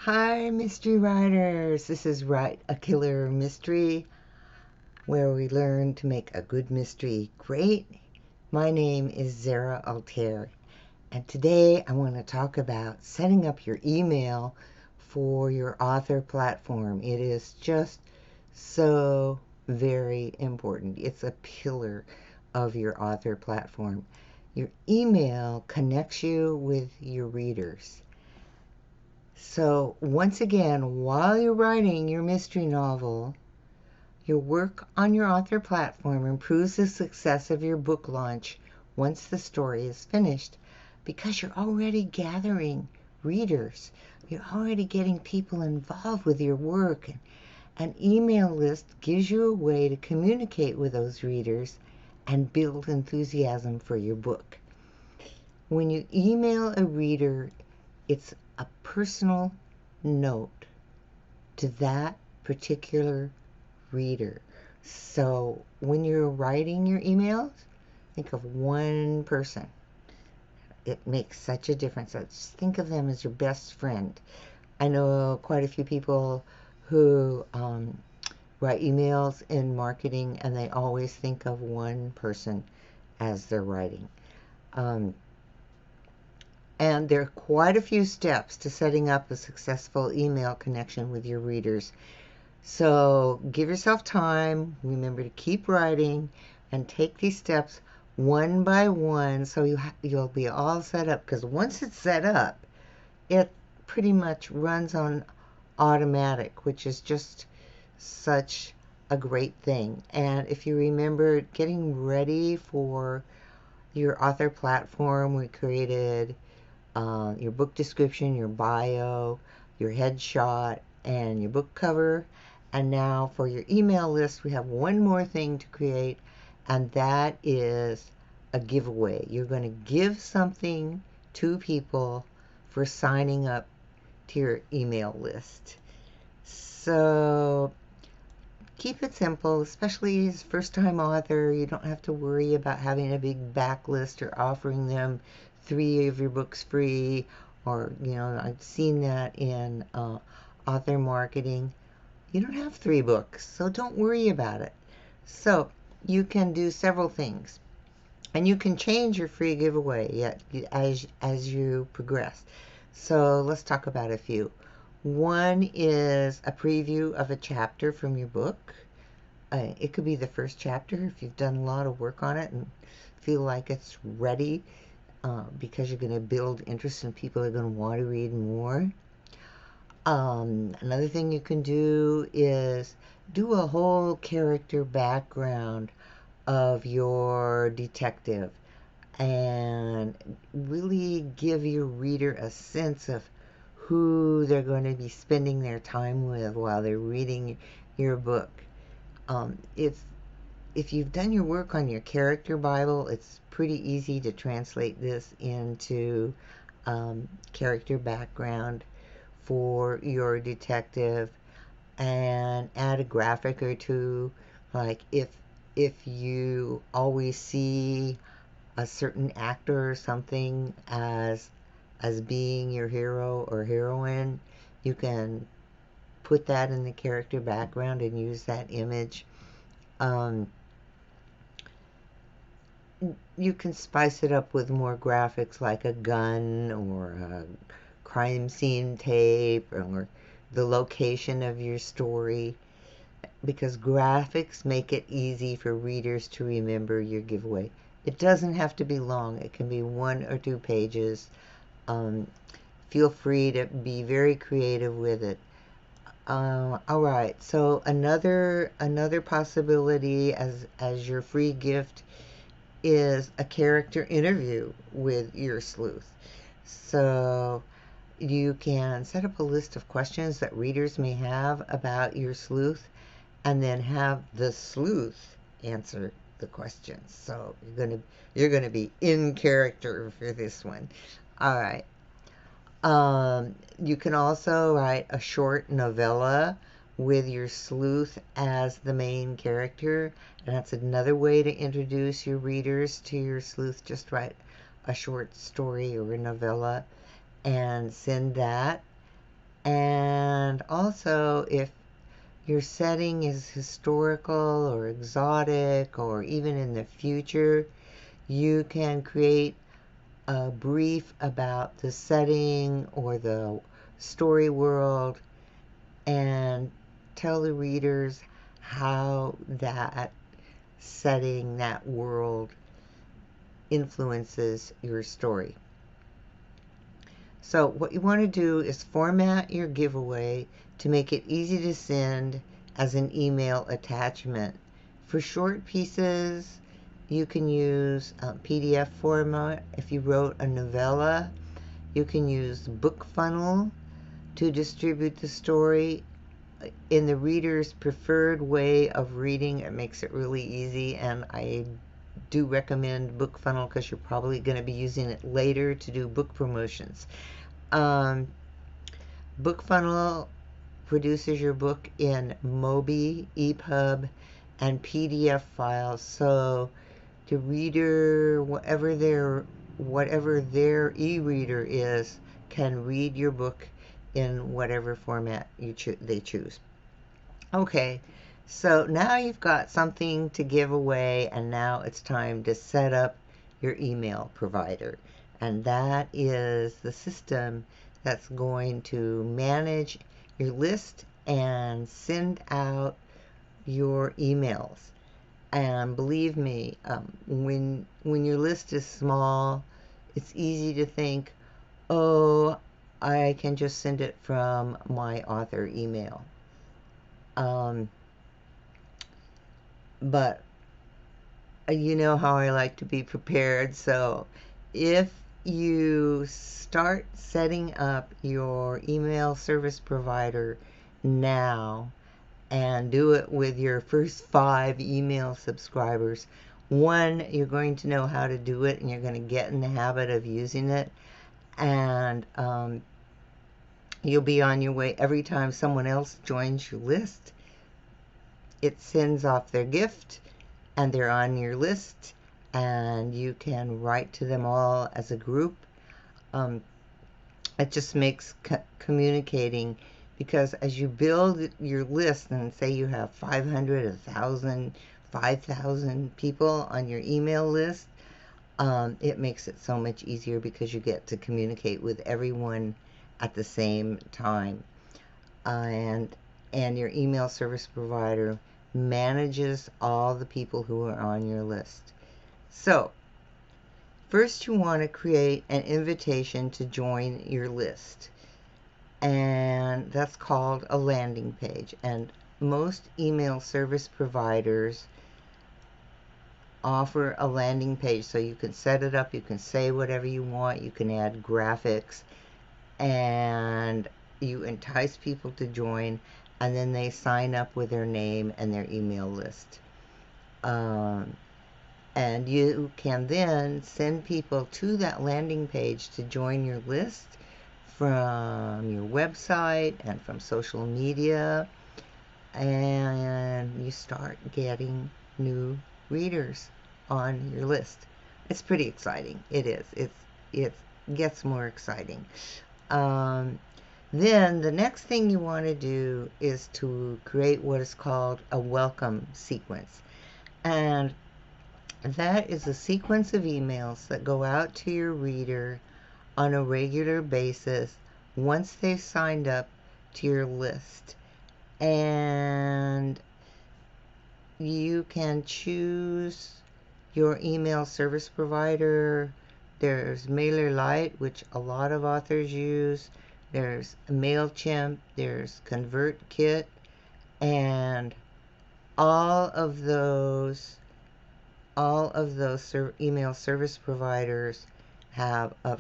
Hi, mystery writers. This is Write a Killer Mystery, where we learn to make a good mystery great. My name is Zara Altair, and today I want to talk about setting up your email for your author platform. It is just so very important. It's a pillar of your author platform. Your email connects you with your readers. So, once again, while you're writing your mystery novel, your work on your author platform improves the success of your book launch once the story is finished because you're already gathering readers. You're already getting people involved with your work. An email list gives you a way to communicate with those readers and build enthusiasm for your book. When you email a reader, it's a personal note to that particular reader. So when you're writing your emails, think of one person. It makes such a difference. So just think of them as your best friend. I know quite a few people who write emails in marketing, and they always think of one person as they're writing. Um, And there are quite a few steps to setting up a successful email connection with your readers. So give yourself time, remember to keep writing, and take these steps one by one so you'll be all set up. Because once it's set up, it pretty much runs on automatic, which is just such a great thing. And if you remember getting ready for your author platform, we created your book description, your bio, your headshot, and your book cover. And now for your email list, we have one more thing to create, and that is a giveaway. You're going to give something to people for signing up to your email list. So keep it simple, especially as first-time author. You don't have to worry about having a big backlist or offering them 3 of your books free, or I've seen that in author marketing. You don't have 3 books, so don't worry about it. So you can do several things, and you can change your free giveaway as you progress. So let's talk about a few. One is a preview of a chapter from your book. It could be the first chapter if you've done a lot of work on it and feel like it's ready, because you're going to build interest and people are going to want to read more. Another thing you can do is do a whole character background of your detective and really give your reader a sense of who they're going to be spending their time with while they're reading your book. If you've done your work on your character Bible, it's pretty easy to translate this into character background for your detective and add a graphic or two, like if you always see a certain actor or something as being your hero or heroine, you can put that in the character background and use that image. Um, you can spice it up with more graphics like a gun or a crime scene tape or the location of your story, because graphics make it easy for readers to remember your giveaway. It doesn't have to be long. It can be 1 or 2 pages. Um, Feel free to be very creative with it. All right. So another possibility as your free gift is a character interview with your sleuth. So you can set up a list of questions that readers may have about your sleuth, and then have the sleuth answer the questions. So you're gonna be in character for this one. All right. You can also write a short novella with your sleuth as the main character, and that's another way to introduce your readers to your sleuth. Just write a short story or a novella and send that. And also, if your setting is historical or exotic or even in the future, you can create a brief about the setting or the story world and tell the readers how that setting, that world, influences your story. So what you want to do is format your giveaway to make it easy to send as an email attachment. For short pieces, you can use PDF format. If you wrote a novella, you can use BookFunnel to distribute the story in the reader's preferred way of reading. It makes it really easy, and I do recommend BookFunnel because you're probably going to be using it later to do book promotions. BookFunnel produces your book in Mobi, EPUB, and PDF files, so the reader, whatever their e-reader is, can read your book in whatever format they choose. Okay, so now you've got something to give away, and now it's time to set up your email provider. And that is the system that's going to manage your list and send out your emails. And believe me, when your list is small, it's easy to think, oh, I can just send it from my author email. But you know how I like to be prepared. So if you start setting up your email service provider now and do it with your first 5 email subscribers, one, you're going to know how to do it and you're going to get in the habit of using it, and you'll be on your way. Every time someone else joins your list, it sends off their gift and they're on your list, and you can write to them all as a group. It just makes communicating, because as you build your list, and say you have 500, 1,000, 5,000 people on your email list, it makes it so much easier because you get to communicate with everyone at the same time. And your email service provider manages all the people who are on your list. So first you want to create an invitation to join your list, and that's called a landing page. And most email service providers offer a landing page, so you can set it up, you can say whatever you want, you can add graphics, and you entice people to join, and then they sign up with their name and their email list. And you can then send people to that landing page to join your list from your website and from social media, and you start getting new readers on your list. It's pretty exciting. It is. It gets more exciting. Then the next thing you want to do is to create what is called a welcome sequence. And that is a sequence of emails that go out to your reader on a regular basis once they've signed up to your list. And you can choose your email service provider. There's MailerLite, which a lot of authors use. There's MailChimp, there's ConvertKit, and all of those email service providers have a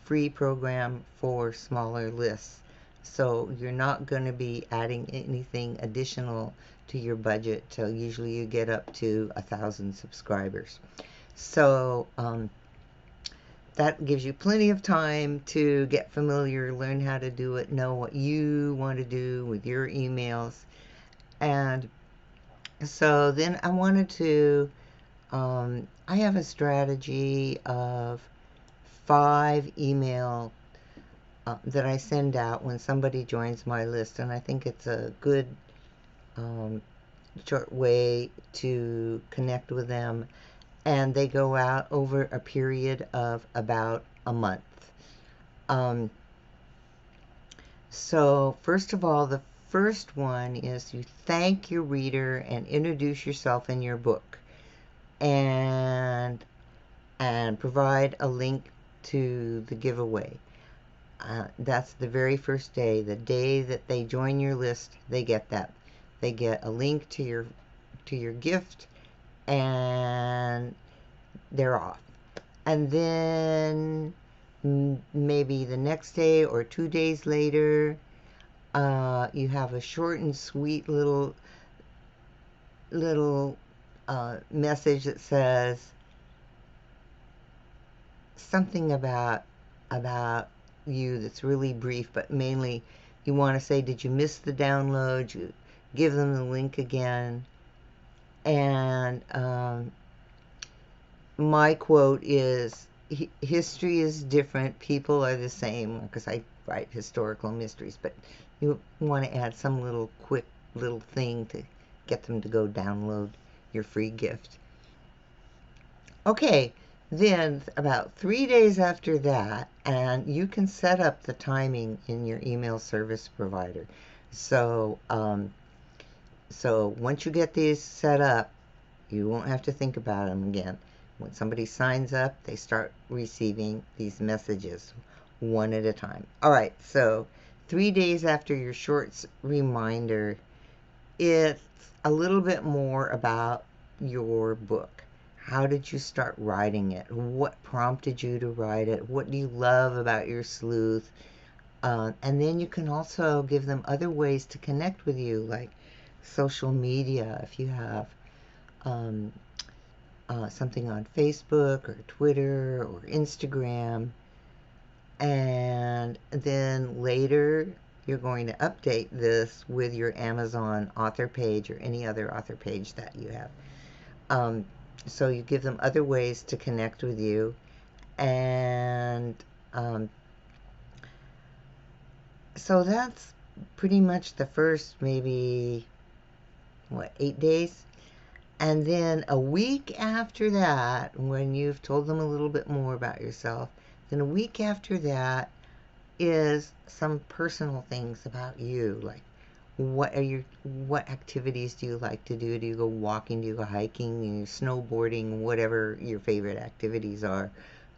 free program for smaller lists. So you're not going to be adding anything additional to your budget till usually you get up to 1,000 subscribers. So that gives you plenty of time to get familiar, learn how to do it, know what you want to do with your emails. And so then I wanted to, I have a strategy of 5 email that I send out when somebody joins my list, and I think it's a good um, short way to connect with them. And they go out over a period of about a month. Um, so, first of all, the first one is you thank your reader and introduce yourself in your book, and provide a link to the giveaway. That's the very first day. The day that they join your list, they get that. They get a link to your gift, and they're off. And then maybe the next day or 2 days later, you have a short and sweet little message that says something about you that's really brief, but mainly you want to say, did you miss the download? You give them the link again. And my quote is, history is different, people are the same, because I write historical mysteries, but you want to add some little quick little thing to get them to go download your free gift. Okay, then about 3 days after that, and you can set up the timing in your email service provider. So, so once you get these set up, you won't have to think about them again. When somebody signs up, they start receiving these messages one at a time. All right, so 3 days after your short reminder, it's a little bit more about your book. How did you start writing it? What prompted you to write it? What do you love about your sleuth? And then you can also give them other ways to connect with you, like social media. If you have something on Facebook or Twitter or Instagram. And then later you're going to update this with your Amazon author page or any other author page that you have. So you give them other ways to connect with you. And so that's pretty much the first maybe, 8 days? And then a week after that, when you've told them a little bit more about yourself, then a week after that is some personal things about you, like what activities do you like to do? Do you go walking? Do you go hiking? Do you snowboarding? Whatever your favorite activities are.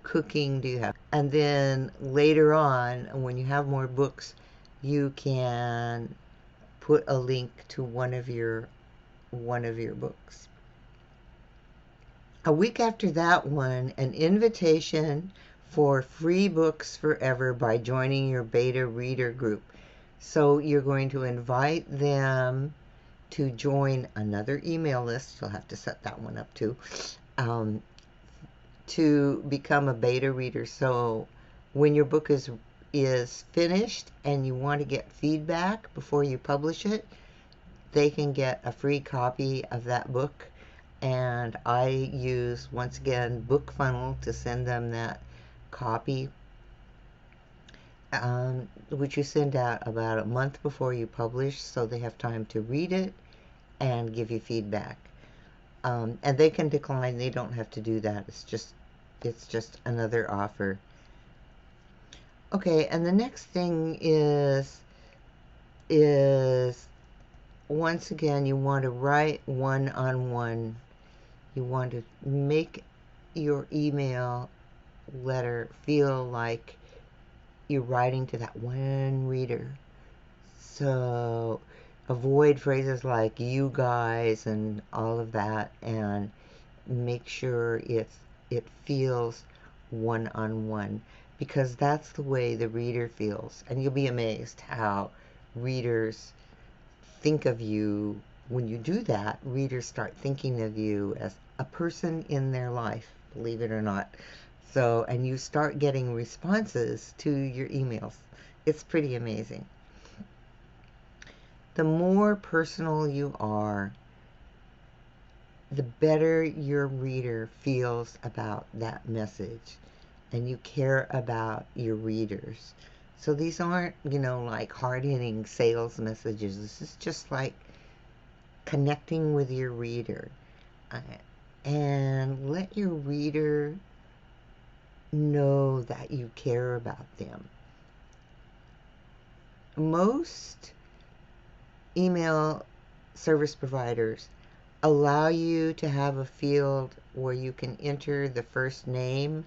Cooking, do you have? And then later on, when you have more books, you can put a link to one of your books. A week after that one, an invitation for free books forever by joining your beta reader group. So you're going to invite them to join another email list. You'll have to set that one up too, to become a beta reader. So when your book is finished and you want to get feedback before you publish it, they can get a free copy of that book. And I use, once again, BookFunnel to send them that copy, which you send out about a month before you publish, so they have time to read it and give you feedback. And they can decline. They don't have to do that. It's just another offer. Okay, and the next thing is once again, you want to write one-on-one. You want to make your email letter feel like you're writing to that one reader. So avoid phrases like you guys and all of that, and make sure it feels one-on-one, because that's the way the reader feels. And you'll be amazed how readers think of you. When you do that, readers start thinking of you as a person in their life, believe it or not. So, and you start getting responses to your emails. It's pretty amazing. The more personal you are, the better your reader feels about that message, and you care about your readers. So these aren't, like hard-hitting sales messages. This is just like connecting with your reader. Uh, and let your reader know that you care about them. Most email service providers allow you to have a field where you can enter the first name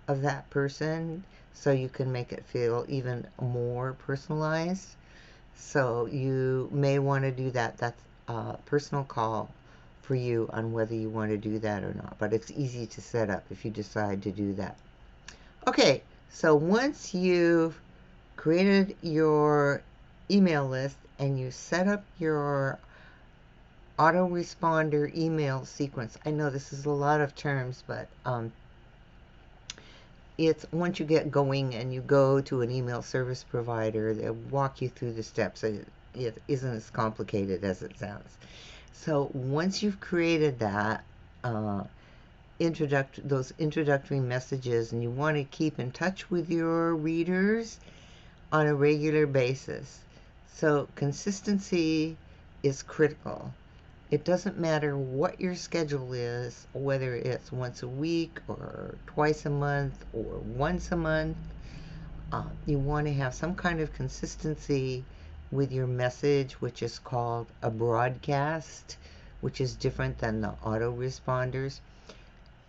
of that person so you can make it feel even more personalized. So you may want to do that. That's a personal call for you on whether you want to do that or not. But it's easy to set up if you decide to do that. Okay, so once you've created your email list and you set up your autoresponder email sequence. I know this is a lot of terms, but it's once you get going and you go to an email service provider, they'll walk you through the steps. It isn't as complicated as it sounds. So once you've created that, those introductory messages, and you want to keep in touch with your readers on a regular basis. So consistency is critical. It doesn't matter what your schedule is, whether it's once a week or twice a month or once a month. You want to have some kind of consistency with your message, which is called a broadcast, which is different than the autoresponders.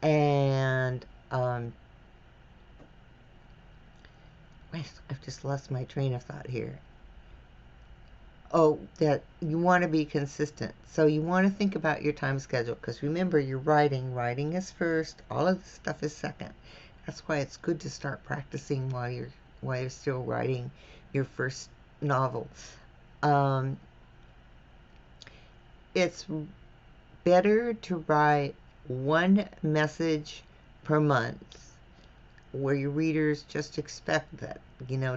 And I've just lost my train of thought here. Oh, that you want to be consistent. So you want to think about your time schedule, because remember, you're writing. Writing is first. All of this stuff is second. That's why it's good to start practicing while you're still writing your first novel. It's better to write one message per month, where your readers just expect that,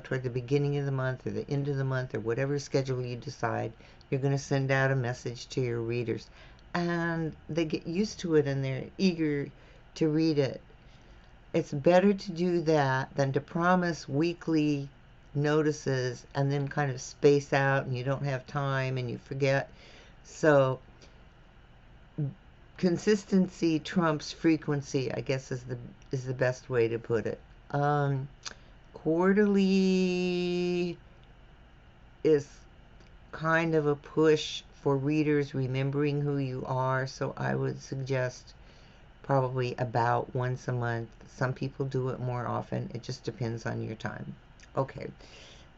toward the beginning of the month or the end of the month or whatever schedule you decide, you're going to send out a message to your readers. And they get used to it and they're eager to read it. It's better to do that than to promise weekly notices and then kind of space out and you don't have time and you forget. So consistency trumps frequency, I guess is the best way to put it. Quarterly is kind of a push for readers remembering who you are, so I would suggest probably about once a month. Some people do it more often. It just depends on your time. Okay,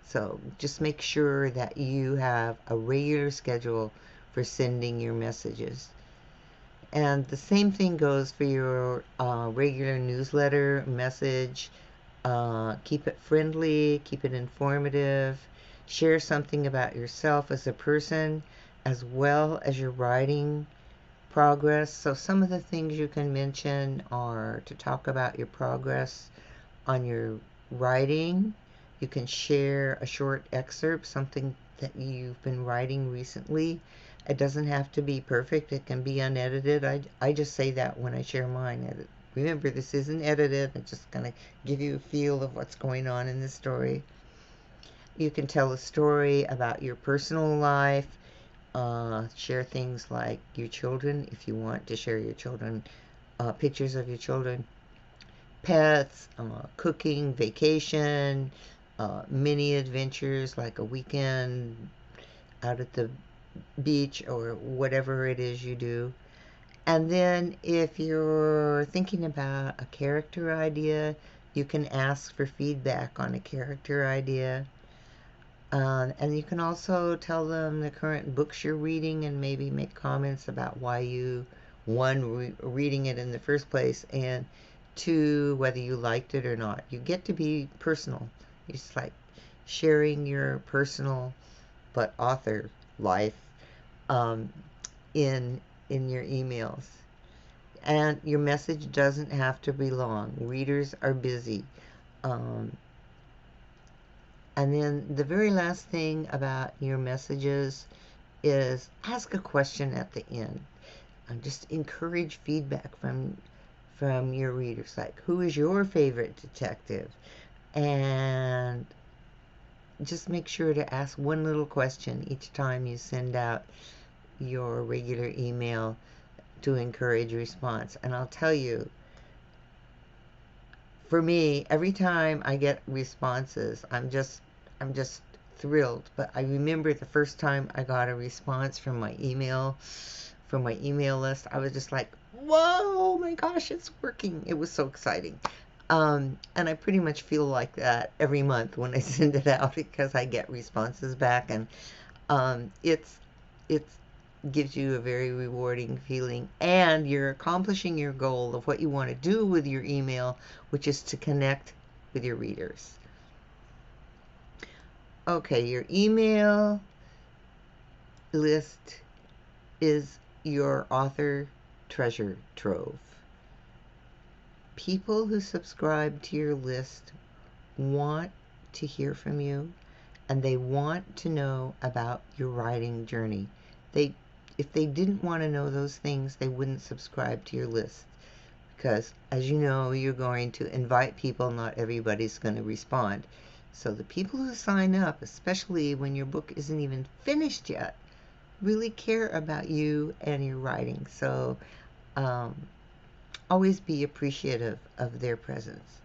so just make sure that you have a regular schedule for sending your messages. And the same thing goes for your regular newsletter message. Keep it friendly, keep it informative, share something about yourself as a person, as well as your writing progress. So some of the things you can mention are to talk about your progress on your writing. You can share a short excerpt, something that you've been writing recently. It doesn't have to be perfect. It can be unedited. I just say that when I share mine. Remember, this isn't edited. I'm just going to give you a feel of what's going on in the story. You can tell a story about your personal life. Share things like your children, if you want to share your children, pictures of your children, pets, cooking, vacation, mini adventures like a weekend out at the beach or whatever it is you do. And then if you're thinking about a character idea, you can ask for feedback on a character idea. And you can also tell them the current books you're reading and maybe make comments about why you, one, reading it in the first place, and two, whether you liked it or not. You get to be personal. It's like sharing your personal but author life in your emails. And your message doesn't have to be long. Readers are busy. And then the very last thing about your messages is ask a question at the end. And just encourage feedback from your readers, like, who is your favorite detective? And just make sure to ask one little question each time you send out your regular email to encourage response. And I'll tell you, for me, every time I get responses, I'm just thrilled. But I remember the first time I got a response from my email list, I was just like, whoa, my gosh, it's working. It was so exciting. And I pretty much feel like that every month when I send it out because I get responses back, and it's gives you a very rewarding feeling, and you're accomplishing your goal of what you want to do with your email, which is to connect with your readers. Okay, your email list is your author treasure trove. People who subscribe to your list want to hear from you, and they want to know about your writing journey. They, if they didn't want to know those things, they wouldn't subscribe to your list. Because, as you know, you're going to invite people, not everybody's going to respond. So the people who sign up, especially when your book isn't even finished yet, really care about you and your writing. So always be appreciative of their presence.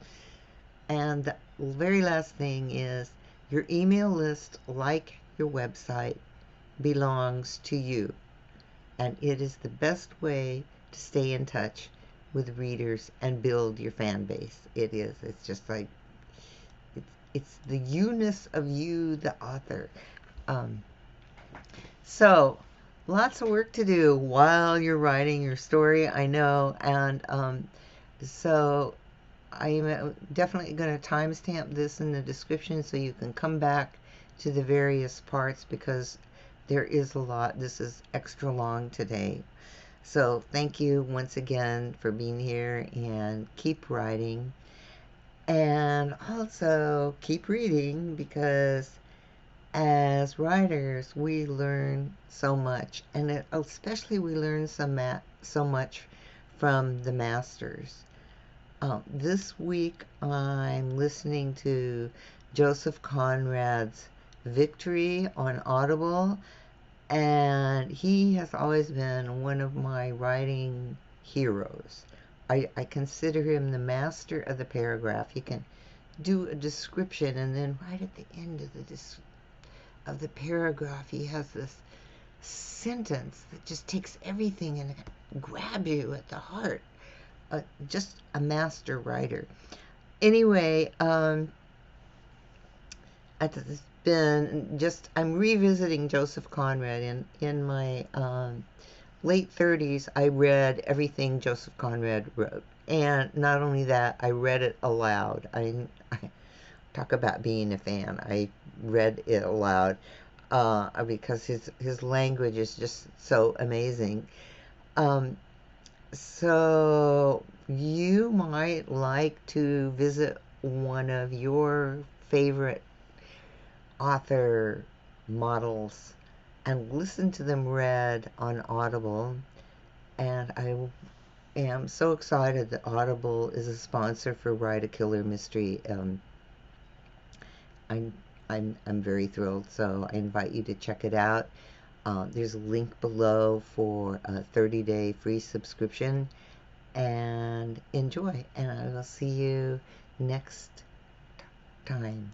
And the very last thing is, your email list, like your website, belongs to you. And it is the best way to stay in touch with readers and build your fan base. It is. It's just like, it's the you-ness of you, the author. So, lots of work to do while you're writing your story, I know. And so I am definitely going to timestamp this in the description so you can come back to the various parts, because there is a lot. This is extra long today. So thank you once again for being here, and keep writing. And also keep reading, because as writers, we learn so much. And especially we learn so much from the masters. This week I'm listening to Joseph Conrad's Victory on Audible, and he has always been one of my writing heroes. I consider him the master of the paragraph. He can do a description, and then right at the end of the paragraph, he has this sentence that just takes everything and grab you at the heart. Just a master writer. Anyway, it's been just, I'm revisiting Joseph Conrad. In my late 30s, I read everything Joseph Conrad wrote. And not only that, I read it aloud. I talk about being a fan. I read it aloud because his language is just so amazing. So you might like to visit one of your favorite author models and listen to them read on Audible. And I am so excited that Audible is a sponsor for Write a Killer Mystery. I'm very thrilled, so I invite you to check it out. There's a link below for a 30-day free subscription, and enjoy. And I will see you next time.